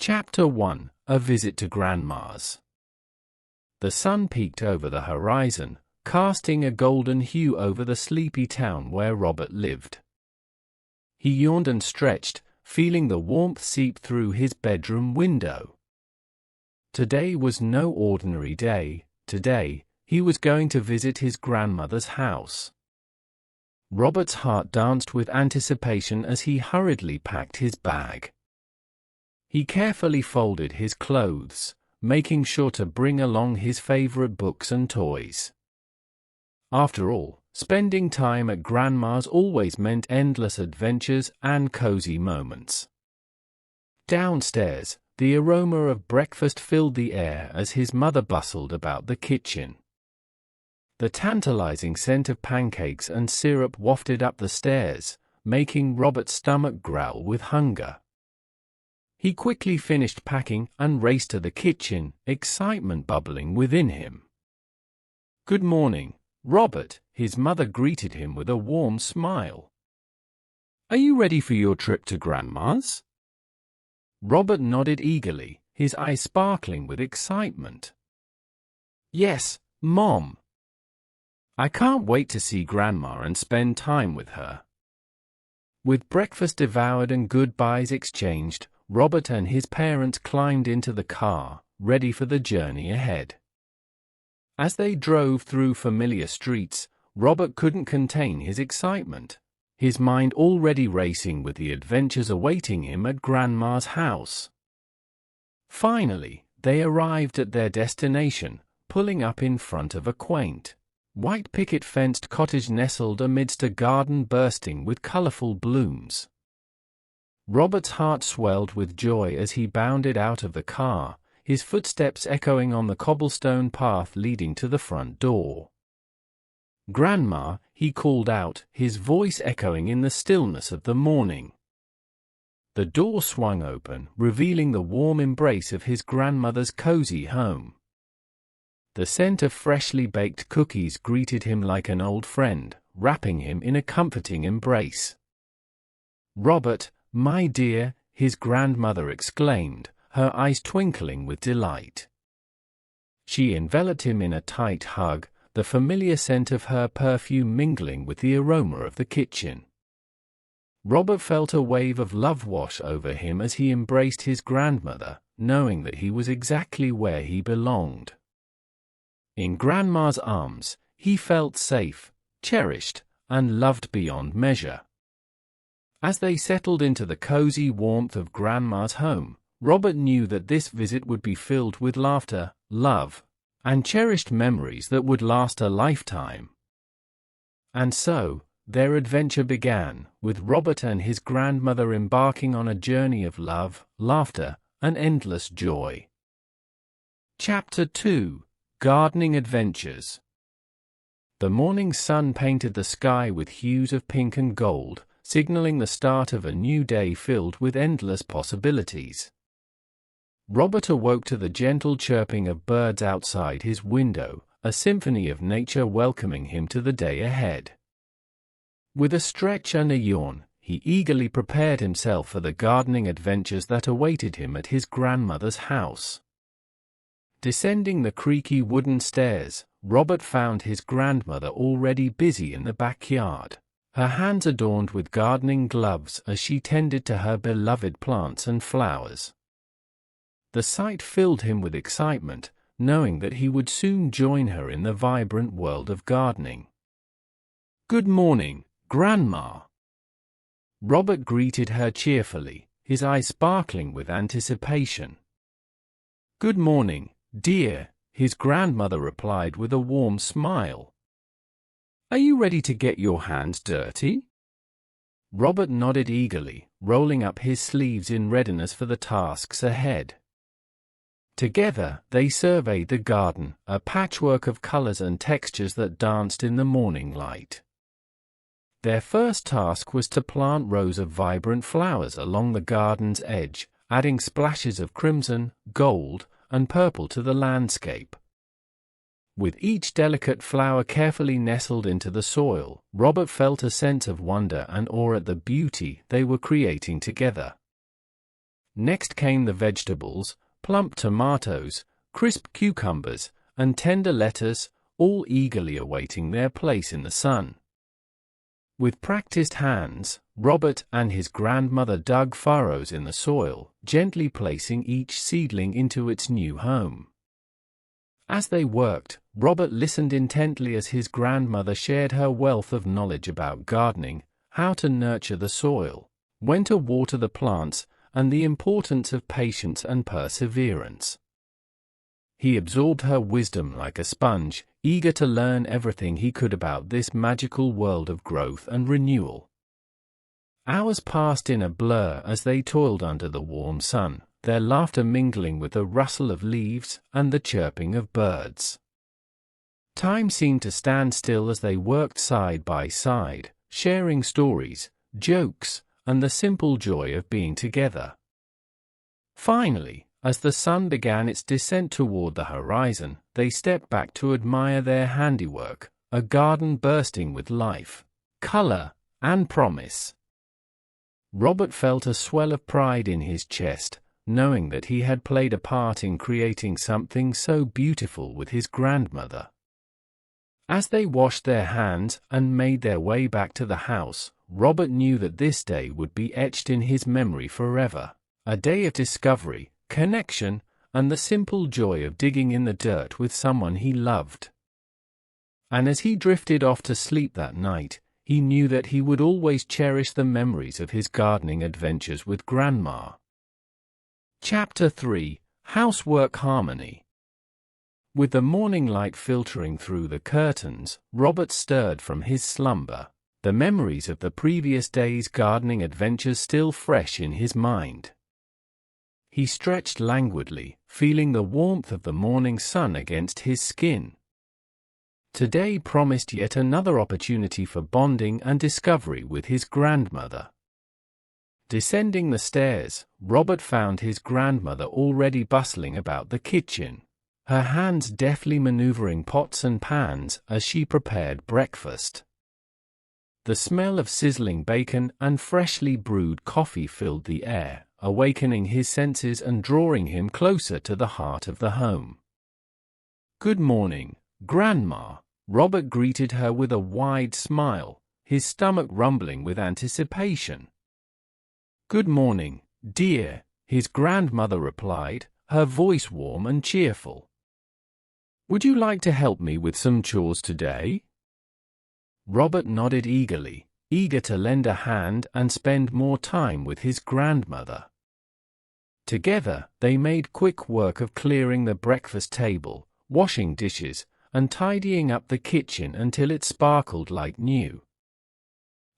Chapter 1: A Visit to Grandma's. The sun peeked over the horizon, casting a golden hue over the sleepy town where Robert lived. He yawned and stretched, feeling the warmth seep through his bedroom window. Today was no ordinary day. Today, he was going to visit his grandmother's house. Robert's heart danced with anticipation as he hurriedly packed his bag. He carefully folded his clothes, making sure to bring along his favorite books and toys. After all, spending time at Grandma's always meant endless adventures and cozy moments. Downstairs, the aroma of breakfast filled the air as his mother bustled about the kitchen. The tantalizing scent of pancakes and syrup wafted up the stairs, making Robert's stomach growl with hunger. He quickly finished packing and raced to the kitchen, excitement bubbling within him. "Good morning, Robert," his mother greeted him with a warm smile. "Are you ready for your trip to Grandma's?" Robert nodded eagerly, his eyes sparkling with excitement. "Yes, Mom. I can't wait to see Grandma and spend time with her." With breakfast devoured and goodbyes exchanged, Robert and his parents climbed into the car, ready for the journey ahead. As they drove through familiar streets, Robert couldn't contain his excitement, his mind already racing with the adventures awaiting him at Grandma's house. Finally, they arrived at their destination, pulling up in front of a quaint, white picket-fenced cottage nestled amidst a garden bursting with colorful blooms. Robert's heart swelled with joy as he bounded out of the car, his footsteps echoing on the cobblestone path leading to the front door. "Grandma," he called out, his voice echoing in the stillness of the morning. The door swung open, revealing the warm embrace of his grandmother's cozy home. The scent of freshly baked cookies greeted him like an old friend, wrapping him in a comforting embrace. "Robert, my dear," his grandmother exclaimed, her eyes twinkling with delight. She enveloped him in a tight hug, the familiar scent of her perfume mingling with the aroma of the kitchen. Robert felt a wave of love wash over him as he embraced his grandmother, knowing that he was exactly where he belonged. In Grandma's arms, he felt safe, cherished, and loved beyond measure. As they settled into the cozy warmth of Grandma's home, Robert knew that this visit would be filled with laughter, love, and cherished memories that would last a lifetime. And so, their adventure began, with Robert and his grandmother embarking on a journey of love, laughter, and endless joy. Chapter 2: Gardening Adventures. The morning sun painted the sky with hues of pink and gold, signaling the start of a new day filled with endless possibilities. Robert awoke to the gentle chirping of birds outside his window, a symphony of nature welcoming him to the day ahead. With a stretch and a yawn, he eagerly prepared himself for the gardening adventures that awaited him at his grandmother's house. Descending the creaky wooden stairs, Robert found his grandmother already busy in the backyard, her hands adorned with gardening gloves as she tended to her beloved plants and flowers. The sight filled him with excitement, knowing that he would soon join her in the vibrant world of gardening. "Good morning, Grandma." Robert greeted her cheerfully, his eyes sparkling with anticipation. "Good morning, dear," his grandmother replied with a warm smile. "Are you ready to get your hands dirty?" Robert nodded eagerly, rolling up his sleeves in readiness for the tasks ahead. Together, they surveyed the garden, a patchwork of colors and textures that danced in the morning light. Their first task was to plant rows of vibrant flowers along the garden's edge, adding splashes of crimson, gold, and purple to the landscape. With each delicate flower carefully nestled into the soil, Robert felt a sense of wonder and awe at the beauty they were creating together. Next came the vegetables, plump tomatoes, crisp cucumbers, and tender lettuce, all eagerly awaiting their place in the sun. With practiced hands, Robert and his grandmother dug furrows in the soil, gently placing each seedling into its new home. As they worked, Robert listened intently as his grandmother shared her wealth of knowledge about gardening, how to nurture the soil, when to water the plants, and the importance of patience and perseverance. He absorbed her wisdom like a sponge, eager to learn everything he could about this magical world of growth and renewal. Hours passed in a blur as they toiled under the warm sun, their laughter mingling with the rustle of leaves and the chirping of birds. Time seemed to stand still as they worked side by side, sharing stories, jokes, and the simple joy of being together. Finally, as the sun began its descent toward the horizon, they stepped back to admire their handiwork, a garden bursting with life, color, and promise. Robert felt a swell of pride in his chest, knowing that he had played a part in creating something so beautiful with his grandmother. As they washed their hands and made their way back to the house, Robert knew that this day would be etched in his memory forever, a day of discovery, connection, and the simple joy of digging in the dirt with someone he loved. And as he drifted off to sleep that night, he knew that he would always cherish the memories of his gardening adventures with Grandma. Chapter 3: Housework Harmony. With the morning light filtering through the curtains, Robert stirred from his slumber, the memories of the previous day's gardening adventures still fresh in his mind. He stretched languidly, feeling the warmth of the morning sun against his skin. Today promised yet another opportunity for bonding and discovery with his grandmother. Descending the stairs, Robert found his grandmother already bustling about the kitchen, her hands deftly maneuvering pots and pans as she prepared breakfast. The smell of sizzling bacon and freshly brewed coffee filled the air, awakening his senses and drawing him closer to the heart of the home. "Good morning, Grandma," Robert greeted her with a wide smile, his stomach rumbling with anticipation. "Good morning, dear," his grandmother replied, her voice warm and cheerful. "Would you like to help me with some chores today?" Robert nodded eagerly, eager to lend a hand and spend more time with his grandmother. Together, they made quick work of clearing the breakfast table, washing dishes, and tidying up the kitchen until it sparkled like new.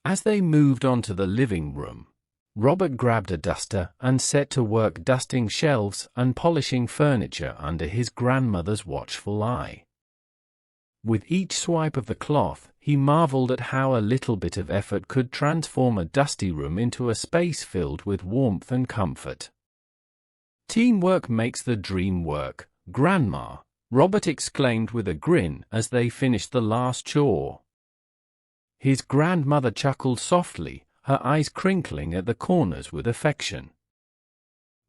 As they moved on to the living room, Robert grabbed a duster and set to work dusting shelves and polishing furniture under his grandmother's watchful eye. With each swipe of the cloth, he marveled at how a little bit of effort could transform a dusty room into a space filled with warmth and comfort. "Teamwork makes the dream work, Grandma," Robert exclaimed with a grin as they finished the last chore. His grandmother chuckled softly, her eyes crinkling at the corners with affection.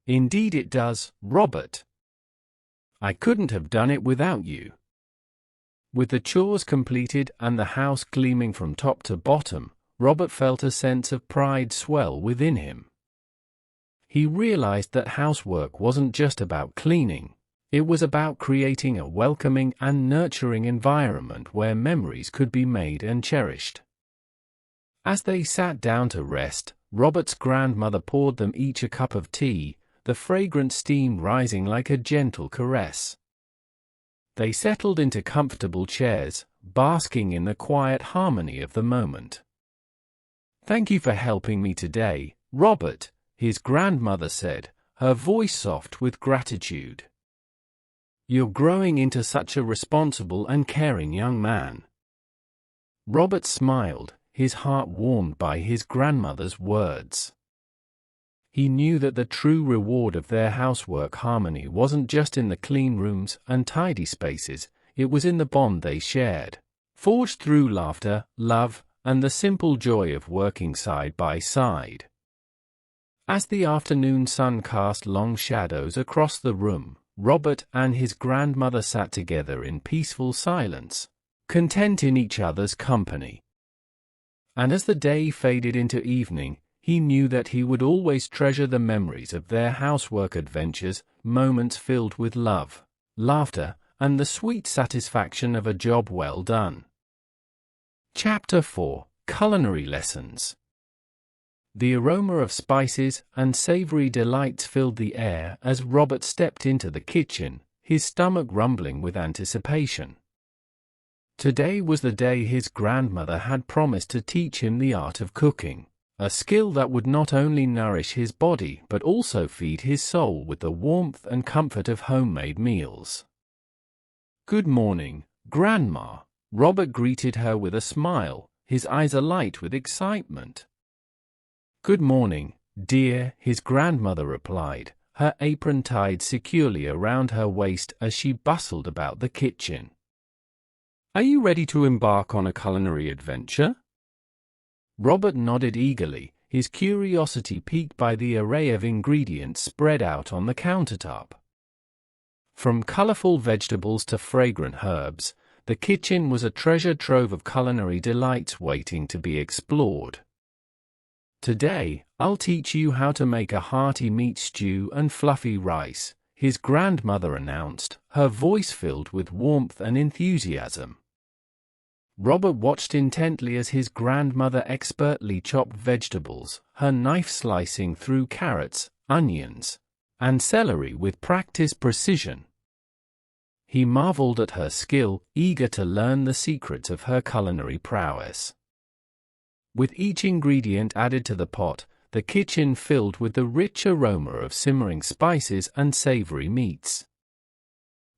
"Indeed it does, Robert. I couldn't have done it without you." With the chores completed and the house gleaming from top to bottom, Robert felt a sense of pride swell within him. He realized that housework wasn't just about cleaning, it was about creating a welcoming and nurturing environment where memories could be made and cherished. As they sat down to rest, Robert's grandmother poured them each a cup of tea, the fragrant steam rising like a gentle caress. They settled into comfortable chairs, basking in the quiet harmony of the moment. "Thank you for helping me today, Robert," his grandmother said, her voice soft with gratitude. "You're growing into such a responsible and caring young man." Robert smiled, his heart warmed by his grandmother's words. He knew that the true reward of their housework harmony wasn't just in the clean rooms and tidy spaces, it was in the bond they shared, forged through laughter, love, and the simple joy of working side by side. As the afternoon sun cast long shadows across the room, Robert and his grandmother sat together in peaceful silence, content in each other's company. And as the day faded into evening, he knew that he would always treasure the memories of their housework adventures, moments filled with love, laughter, and the sweet satisfaction of a job well done. Chapter 4: Culinary Lessons. The aroma of spices and savory delights filled the air as Robert stepped into the kitchen, his stomach rumbling with anticipation. Today was the day his grandmother had promised to teach him the art of cooking, a skill that would not only nourish his body but also feed his soul with the warmth and comfort of homemade meals. "Good morning, Grandma," Robert greeted her with a smile, his eyes alight with excitement. "Good morning, dear," his grandmother replied, her apron tied securely around her waist as she bustled about the kitchen. "Are you ready to embark on a culinary adventure?" Robert nodded eagerly, his curiosity piqued by the array of ingredients spread out on the countertop. From colorful vegetables to fragrant herbs, the kitchen was a treasure trove of culinary delights waiting to be explored. "Today, I'll teach you how to make a hearty meat stew and fluffy rice," his grandmother announced, her voice filled with warmth and enthusiasm. Robert watched intently as his grandmother expertly chopped vegetables, her knife slicing through carrots, onions, and celery with practiced precision. He marveled at her skill, eager to learn the secrets of her culinary prowess. With each ingredient added to the pot, the kitchen filled with the rich aroma of simmering spices and savory meats.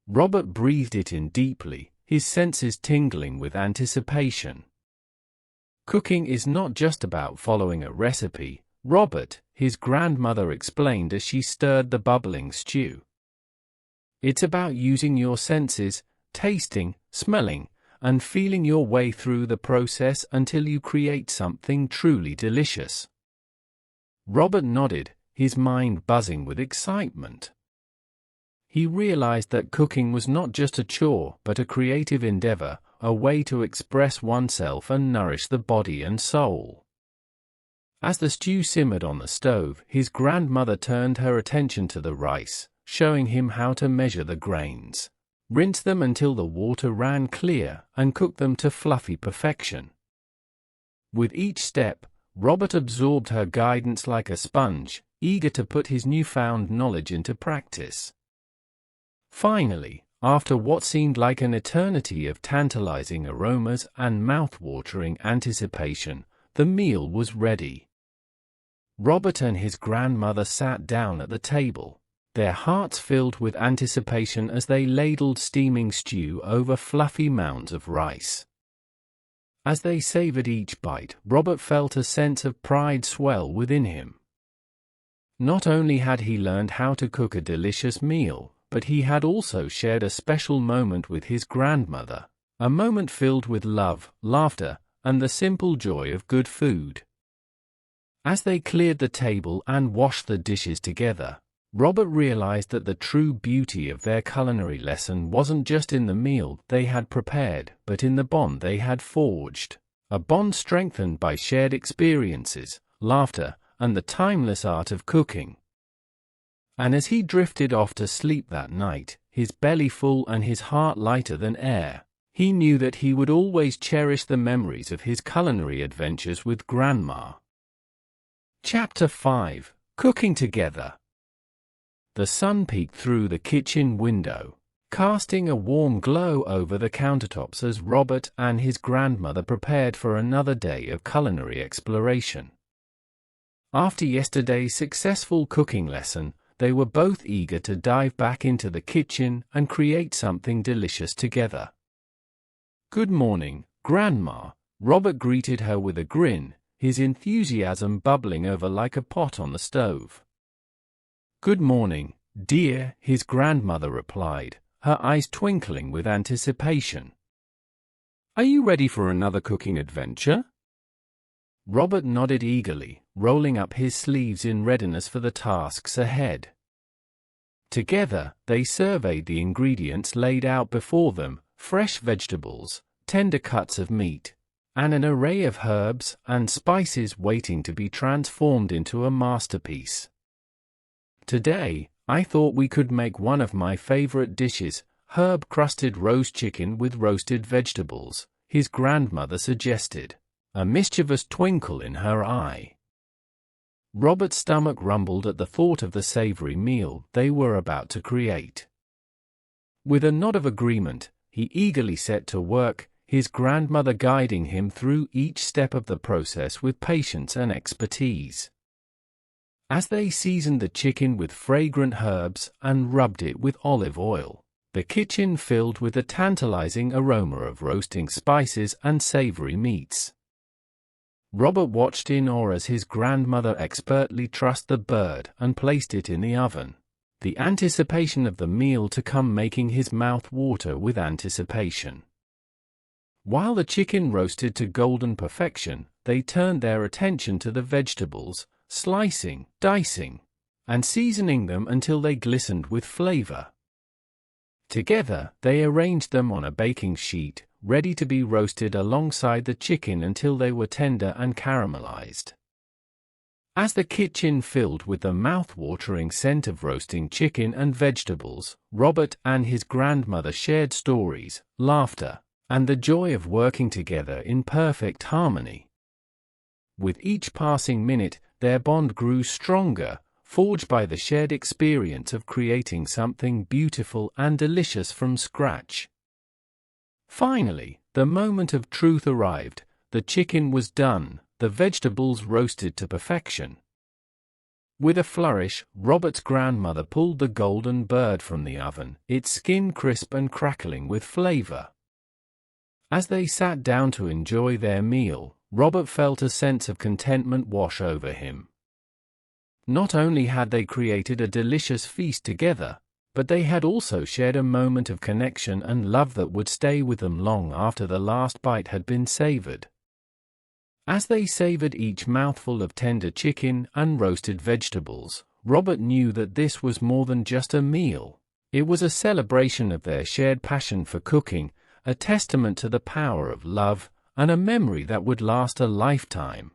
Robert breathed it in deeply, his senses tingling with anticipation. "Cooking is not just about following a recipe, Robert," his grandmother explained as she stirred the bubbling stew. "It's about using your senses, tasting, smelling, and feeling your way through the process until you create something truly delicious." Robert nodded, his mind buzzing with excitement. He realized that cooking was not just a chore but a creative endeavor, a way to express oneself and nourish the body and soul. As the stew simmered on the stove, his grandmother turned her attention to the rice, showing him how to measure the grains, rinse them until the water ran clear, and cook them to fluffy perfection. With each step, Robert absorbed her guidance like a sponge, eager to put his newfound knowledge into practice. Finally, after what seemed like an eternity of tantalizing aromas and mouth-watering anticipation, the meal was ready. Robert and his grandmother sat down at the table, their hearts filled with anticipation as they ladled steaming stew over fluffy mounds of rice. As they savored each bite, Robert felt a sense of pride swell within him. Not only had he learned how to cook a delicious meal, but he had also shared a special moment with his grandmother, a moment filled with love, laughter, and the simple joy of good food. As they cleared the table and washed the dishes together, Robert realized that the true beauty of their culinary lesson wasn't just in the meal they had prepared, but in the bond they had forged, a bond strengthened by shared experiences, laughter, and the timeless art of cooking. And as he drifted off to sleep that night, his belly full and his heart lighter than air, he knew that he would always cherish the memories of his culinary adventures with Grandma. Chapter 5: Cooking Together. The sun peeked through the kitchen window, casting a warm glow over the countertops as Robert and his grandmother prepared for another day of culinary exploration. After yesterday's successful cooking lesson, they were both eager to dive back into the kitchen and create something delicious together. "Good morning, Grandma," Robert greeted her with a grin, his enthusiasm bubbling over like a pot on the stove. "Good morning, dear," his grandmother replied, her eyes twinkling with anticipation. "Are you ready for another cooking adventure?" Robert nodded eagerly, rolling up his sleeves in readiness for the tasks ahead. Together, they surveyed the ingredients laid out before them: fresh vegetables, tender cuts of meat, and an array of herbs and spices waiting to be transformed into a masterpiece. "Today, I thought we could make one of my favorite dishes, herb-crusted roast chicken with roasted vegetables," his grandmother suggested, a mischievous twinkle in her eye. Robert's stomach rumbled at the thought of the savory meal they were about to create. With a nod of agreement, he eagerly set to work, his grandmother guiding him through each step of the process with patience and expertise. As they seasoned the chicken with fragrant herbs and rubbed it with olive oil, the kitchen filled with the tantalizing aroma of roasting spices and savory meats. Robert watched in awe as his grandmother expertly trussed the bird and placed it in the oven, the anticipation of the meal to come making his mouth water with anticipation. While the chicken roasted to golden perfection, they turned their attention to the vegetables, slicing, dicing, and seasoning them until they glistened with flavor. Together, they arranged them on a baking sheet, ready to be roasted alongside the chicken until they were tender and caramelized. As the kitchen filled with the mouth-watering scent of roasting chicken and vegetables, Robert and his grandmother shared stories, laughter, and the joy of working together in perfect harmony. With each passing minute, their bond grew stronger, forged by the shared experience of creating something beautiful and delicious from scratch. Finally, the moment of truth arrived. The chicken was done, the vegetables roasted to perfection. With a flourish, Robert's grandmother pulled the golden bird from the oven, its skin crisp and crackling with flavor. As they sat down to enjoy their meal, Robert felt a sense of contentment wash over him. Not only had they created a delicious feast together, but they had also shared a moment of connection and love that would stay with them long after the last bite had been savored. As they savored each mouthful of tender chicken and roasted vegetables, Robert knew that this was more than just a meal. It was a celebration of their shared passion for cooking, a testament to the power of love, and a memory that would last a lifetime.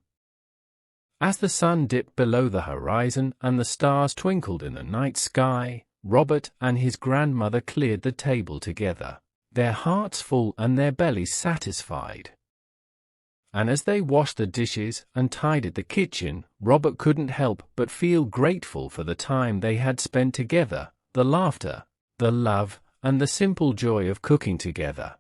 As the sun dipped below the horizon and the stars twinkled in the night sky, Robert and his grandmother cleared the table together, their hearts full and their bellies satisfied. And as they washed the dishes and tidied the kitchen, Robert couldn't help but feel grateful for the time they had spent together, the laughter, the love, and the simple joy of cooking together.